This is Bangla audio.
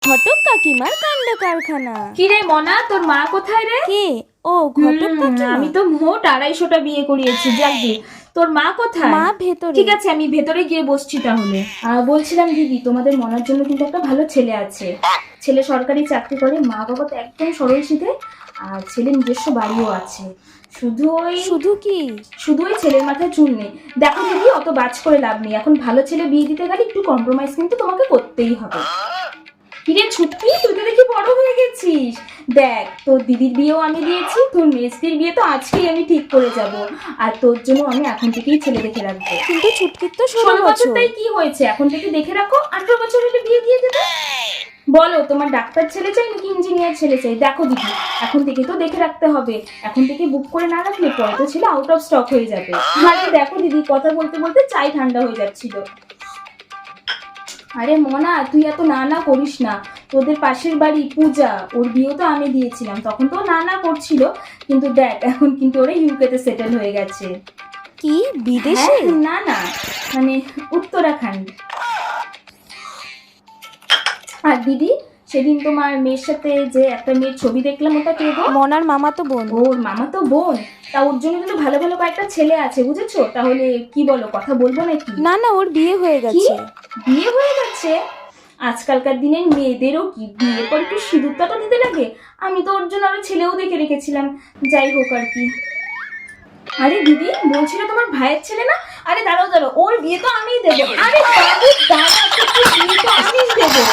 ঘটক কাকিমার কাণ্ড কারখানা। কি রে মনা, তোর মা কোথায় রে? কে? ও ঘটক কাকিমা। আমি তো মোট 250টা বিয়ে করিয়েছি। যাক গে, তোর মা কোথায়? মা ভেতরে। ঠিক আছে, আমি ভেতরে গিয়ে বসছি তাহলে। বলছিলাম দিদি, তোমাদের মনার জন্য কিন্তু একটা ভালো ছেলে আছে। ছেলে সরকারি চাকরি করে, মা বাবা তো একদম সরল সিধে, আর ছেলে নিজস্ব বাড়িও আছে। শুধু কি? শুধু ওই ছেলের মাথায় চুল নেই। দেখো দিদি, অত বাজ করে লাভ নেই। এখন ভালো ছেলে বিয়ে দিতে গেলে একটু কম্প্রোমাইজ কিন্তু তোমাকে করতেই হবে। কিরে ছুটকি, তুই তো দেখি বড় হয়ে গেছিস। দেখ, তোর দিদির বিয়েও আমি দিয়েছি, তোর মেজদির বিয়ে তো আজকেই আমি ঠিক করে যাব। আর তোর জন্য আমি এখন থেকেই ছেলে দেখে রাখবো। কিন্তু ছুটকির তো 16 16 বছর, বছর। তাই কি হয়েছে? এখন থেকে দেখে রাখো, 18 বছর হলে বিয়ে দিয়ে দেবে। বলো, তোমার ডাক্তার ছেলে চাই নাকি ইঞ্জিনিয়ার ছেলে চাই? দেখো দিদি, এখন থেকে তো দেখে রাখতে হবে। এখন থেকে বুক করে না রাখলে পরে তো ছেলে আউট অফ স্টক হয়ে যাবে। আরে দেখো দিদি, কথা বলতে বলতে চাই ঠান্ডা হয়ে যাচ্ছিল। আরে মনা, তুই এত না না করিস না। তোদের পাশের বাড়ি পূজা, ওর বিয়ে তো আমি দিয়েছিলাম, তখন তো না না করছিল, কিন্তু দেখ এখন কিন্তু ওরা ইউকেতে সেটেল হয়ে গেছে। কি বিদেশে? না না, মানে উত্তরাখণ্ড। আর দিদি, সেদিন তোমার মেয়ের সাথে যে একটা মেয়ের ছবি দেখলাম, ওটা কে গো? মনার মামাতো বোন। ওর মামা তো বোন। তা ওর জন্য কিন্তু ভালো ভালো কয়েকটা ছেলে আছে, বুঝেছো? তাহলে কি বলো, কথা বলবো নাকি? না না, ওর বিয়ে হয়ে কি গেছে। বিয়ে হয়ে গেছে? আজকালকার দিনের মেয়েদেরও কি বিয়ের পর একটু সিঁদুরটা তো দিতে লাগে। আমি তো ওর জন্য আরো ছেলেও দেখে রেখেছিলাম। যাই হোক আর কি। আরে দিদি, বলছিলে তোমার ভাইয়ের ছেলে না? আরে দাঁড়াও দাঁড়াও, ওর বিয়ে তো আমিই দেবো। আরে বাবু দাঁড়াও, বিয়ে তো আমিই দেবো।